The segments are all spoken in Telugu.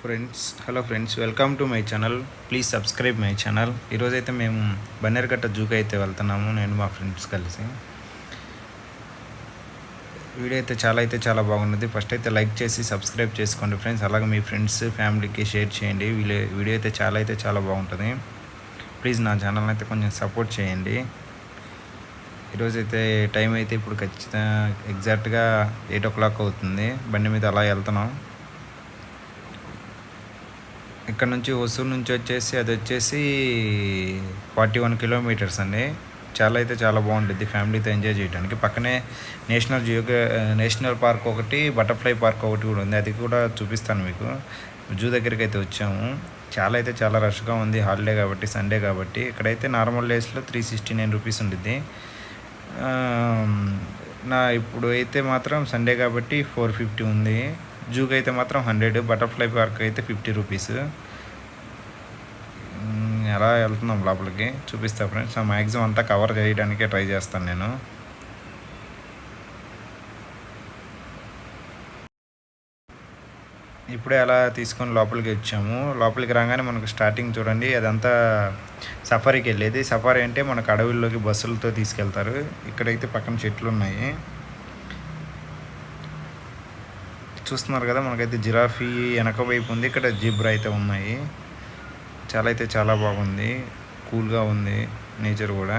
Hello friends, welcome to my channel. Please subscribe my channel. ఈరోజైతే మేము బన్నేరుగట్ట జూకి అయితే వెళ్తున్నాము, నేను మా ఫ్రెండ్స్ కలిసి. వీడియో అయితే చాలా బాగున్నది. ఫస్ట్ అయితే లైక్ చేసి సబ్స్క్రైబ్ చేసుకోండి ఫ్రెండ్స్. అలాగే మీ ఫ్రెండ్స్ ఫ్యామిలీకి షేర్ చేయండి. వీడియో అయితే చాలా బాగుంటుంది. ప్లీజ్ నా ఛానల్ అయితే కొంచెం సపోర్ట్ చేయండి. ఈరోజైతే టైం అయితే ఇప్పుడు ఖచ్చితంగా ఎగ్జాక్ట్గా 8 o'clock అవుతుంది. బండి మీద అలా వెళ్తున్నాం. ఇక్కడ నుంచి హొసూరు నుంచి అది వచ్చేసి 41 kilometers అండి. చాలా బాగుంటుంది ఫ్యామిలీతో ఎంజాయ్ చేయడానికి. పక్కనే నేషనల్ పార్క్ ఒకటి, బటర్ఫ్లై పార్క్ ఒకటి కూడా ఉంది. అది కూడా చూపిస్తాను మీకు. జూ దగ్గరికి అయితే వచ్చాము. చాలా రష్గా ఉంది. హాలిడే కాబట్టి, సండే కాబట్టి. ఇక్కడైతే నార్మల్ డేస్లో 369 rupees ఉంటుంది. ఇప్పుడు అయితే మాత్రం సండే కాబట్టి 450 ఉంది. జూకి అయితే మాత్రం 100, బటర్ఫ్లై పార్క్ అయితే 50 rupees. ఎలా వెళ్తున్నాం లోపలికి చూపిస్తా ఫ్రెండ్స్. మ్యాక్సిమం అంతా కవర్ చేయడానికే ట్రై చేస్తాను నేను. ఇప్పుడే అలా తీసుకొని లోపలికి వచ్చాము. లోపలికి రాగానే మనకు స్టార్టింగ్ చూడండి, అదంతా సఫారీకి వెళ్ళేది. సఫారీ అంటే మనకు అడవుల్లోకి బస్సులతో తీసుకెళ్తారు. ఇక్కడైతే పక్కన చెట్లు ఉన్నాయి చూస్తున్నారు కదా. మనకైతే జిరాఫీ వెనక వైపు ఉంది. ఇక్కడ జిబ్రా అయితే ఉన్నాయి. చాలా బాగుంది. కూల్గా ఉంది నేచర్ కూడా.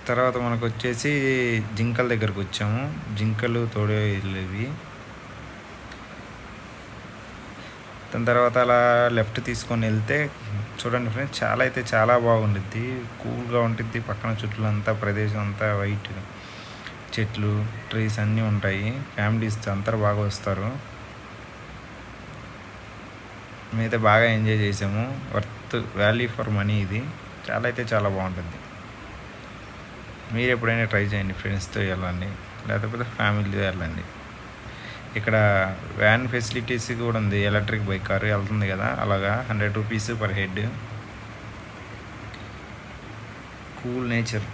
తర్వాత మనకు వచ్చేసి జింకల దగ్గరకు వచ్చాము. జింకలు తోడే వెళ్ళేవి. దాని తర్వాత అలా లెఫ్ట్ తీసుకొని వెళ్తే చూడండి ఫ్రెండ్స్, చాలా బాగుంటుంది. కూల్గా ఉంటుంది. పక్కన చుట్టూ అంతా ప్రదేశం అంతా వైట్ చెట్లు, ట్రీస్ అన్నీ ఉంటాయి. ఫ్యామిలీస్ అందరూ బాగా వస్తారు. మేమైతే బాగా ఎంజాయ్ చేసాము. వాల్యూ ఫర్ మనీ ఇది. చాలా బాగుంటుంది. మీరు ఎప్పుడైనా ట్రై చేయండి. ఫ్రెండ్స్తో వెళ్ళండి, లేకపోతే ఫ్యామిలీతో వెళ్ళండి. ఇక్కడ వ్యాన్ ఫెసిలిటీస్ కూడా ఉంది. ఎలక్ట్రిక్ బైక్ కారు వెళ్తుంది కదా, అలాగా 100 rupees per head. Cool nature.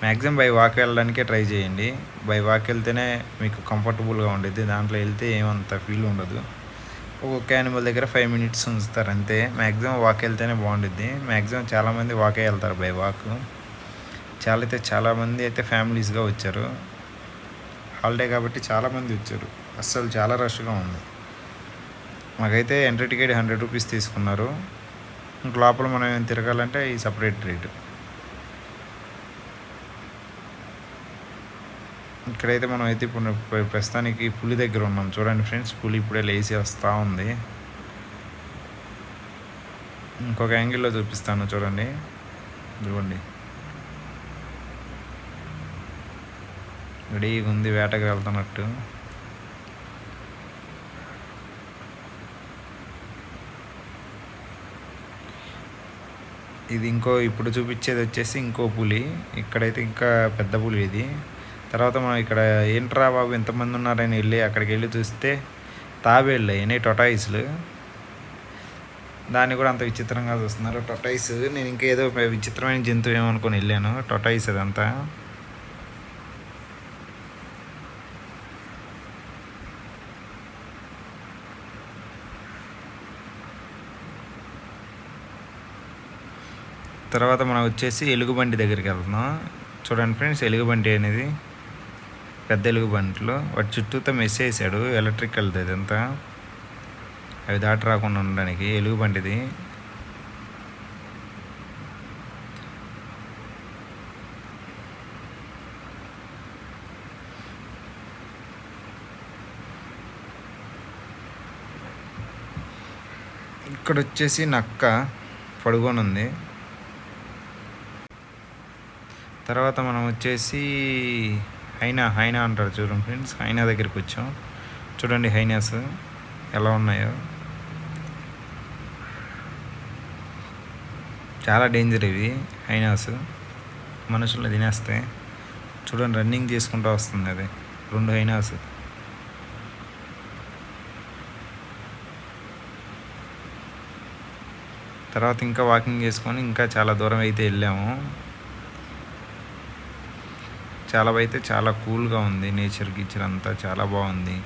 Maximum by walk వెళ్ళడానికే ట్రై చేయండి. బై వాక్ వెళ్తేనే మీకు కంఫర్టబుల్గా ఉంటుంది. దాంట్లో వెళ్తే ఏమంత ఫీల్ ఉండదు. ఒక్కొక్క యానిమల్ దగ్గర 5 minutes ఉంచుతారు అంతే. మ్యాక్సిమం వాక్ వెళ్తేనే బాగుంటుంది. మ్యాక్సిమం చాలామంది వాకే వెళ్తారు బై వాక్. చాలామంది అయితే ఫ్యామిలీస్గా వచ్చారు. హాలిడే కాబట్టి చాలామంది వచ్చారు. అస్సలు చాలా రష్గా ఉంది. మాకైతే ఎంట్రీ టికెట్ 100 rupees తీసుకున్నారు. ఇంక లోపల మనం తిరగాలంటే ఈ సపరేట్ రేటు. ఇక్కడైతే మనం అయితే ఇప్పుడు ప్రస్తుతానికి పులి దగ్గర ఉన్నాం. చూడండి ఫ్రెండ్స్, పులి ఇప్పుడే లేచి వస్తూ ఉంది. ఇంకొక యాంగిల్లో చూపిస్తాను చూడండి. ఇదిగోండి, రెడీగా ఉంది వేటకి వెళ్తున్నట్టు. ఇది ఇప్పుడు చూపించేది వచ్చేసి ఇంకో పులి. ఇక్కడైతే ఇంకా పెద్ద పులి ఇది. తర్వాత మనం ఇక్కడ ఏంట్రా బాబు ఎంతమంది ఉన్నారని అక్కడికి వెళ్ళి చూస్తే తాబేళ్ళు అయినాయి, టొటాయిస్లు. దాన్ని కూడా అంత విచిత్రంగా చూస్తున్నారు. టొటాయిస్, నేను ఇంకేదో విచిత్రమైన జంతువు ఏమనుకొని వెళ్ళాను. టొటాయిస్ అదంతా. తర్వాత మనం వచ్చేసి ఎలుగుబంటి దగ్గరికి వెళ్తున్నాం. చూడండి ఫ్రెండ్స్, ఎలుగుబంటి అనేది పెద్ద ఎలుగుబంట్లు. వాటి చుట్టూతో మెస్ వేసాడు, ఎలక్ట్రికల్ది అదంతా. అవి దాటి రాకుండా ఉండడానికి ఎలుగుబంటిది. ఇక్కడ వచ్చేసి నక్క పడుకోనుంది. తర్వాత మనం వచ్చేసి హైనా అంటారు చూడండి ఫ్రెండ్స్. హైనా దగ్గరికి వచ్చాం. చూడండి హైనాస్ ఎలా ఉన్నాయో. చాలా డేంజర్ ఇవి హైనాస్. మనుషులు తినేస్తాయి. చూడండి, రన్నింగ్ చేసుకుంటూ వస్తుంది అది. 2 హైనాస్. తర్వాత ఇంకా వాకింగ్ చేసుకొని ఇంకా చాలా దూరం అయితే వెళ్ళాము. చాలా కూల్గా ఉంది, నేచర్ గీచర్ అంతా చాలా బాగుంది.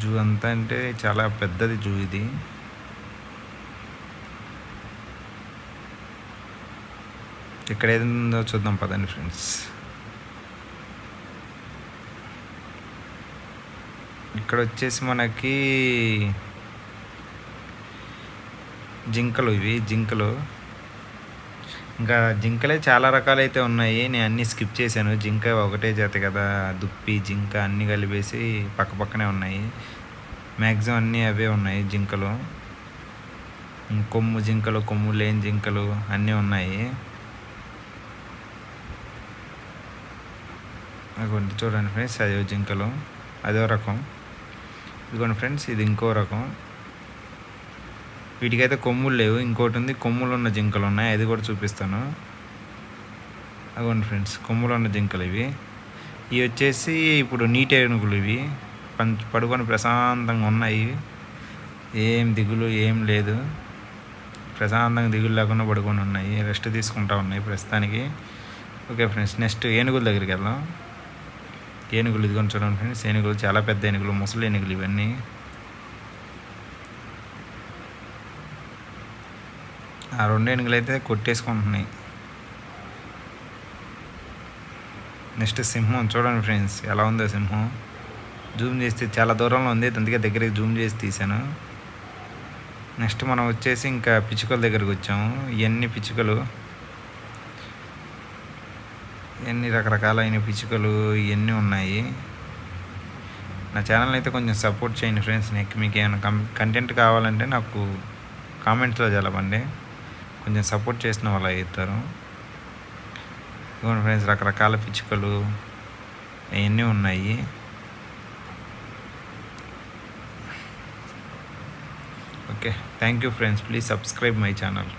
జూ అంతా అంటే చాలా పెద్దది జూ ఇది. ఇక్కడ ఏదో చూద్దాం పదండి ఫ్రెండ్స్. ఇక్కడ వచ్చేసి మనకి జింకలు, ఇవి జింకలు. ఇంకా జింకలే చాలా రకాలైతే ఉన్నాయి. నేను అన్నీ స్కిప్ చేశాను. జింక ఒకటే జాతి కదా, దుప్పి జింక అన్నీ కలిపేసి పక్కనే ఉన్నాయి. మ్యాక్సిమం అన్నీ అవే ఉన్నాయి జింకలు. కొమ్ము జింకలు, కొమ్ము లేని జింకలు అన్నీ ఉన్నాయి. అదిగోండి చూడండి ఫ్రెండ్స్, అదే జింకలు, అదో రకం. ఇదిగోండి ఫ్రెండ్స్, ఇది ఇంకో రకం. వీటికైతే కొమ్ములు లేవు, ఇంకోటి ఉంది కొమ్ములు ఉన్న జింకలు ఉన్నాయి, అది కూడా చూపిస్తాను. అదిగోండి ఫ్రెండ్స్, కొమ్ములు ఉన్న జింకలు ఇవి వచ్చేసి ఇప్పుడు నీటి ఏనుగులు. ఇవి పడుకొని ప్రశాంతంగా ఉన్నాయి. ఏం దిగులు ఏం లేదు, ప్రశాంతంగా దిగులు లేకుండా పడుకొని ఉన్నాయి, రెస్ట్ తీసుకుంటా ఉన్నాయి ప్రస్తుతానికి. ఓకే ఫ్రెండ్స్, నెక్స్ట్ ఏనుగుల దగ్గరికి వెళ్దాం. ఏనుగులు ఇదిగోని చూడండి ఫ్రెండ్స్, ఏనుగులు చాలా పెద్ద ఏనుగులు, ముసలి ఏనుగులు ఇవన్నీ. ఆ 2 ఏనుగులు అయితే కొట్టేసుకుంటున్నాయి. నెక్స్ట్ సింహం చూడండి ఫ్రెండ్స్, ఎలా ఉందో సింహం. జూమ్ చేస్తే చాలా దూరంలో ఉంది, అందుకే దగ్గరికి జూమ్ చేసి తీసాను. నెక్స్ట్ మనం వచ్చేసి ఇంకా పిచ్చుకల దగ్గరికి వచ్చాము. ఇవన్నీ పిచ్చుకలు, ఇవన్నీ రకరకాలైన పిచ్చుకలు ఇవన్నీ ఉన్నాయి. నా ఛానల్ అయితే కొంచెం సపోర్ట్ చేయండి ఫ్రెండ్స్. మీకు ఏమైనా కంటెంట్ కావాలంటే నాకు కామెంట్స్లో తెలపండి, కొంచెం సపోర్ట్ చేసిన వాళ్ళు అవుతారు. ఇదిగోండి ఫ్రెండ్స్, రకరకాల పిచ్చుకలు అవన్నీ ఉన్నాయి. Okay, thank you friends, please subscribe my channel.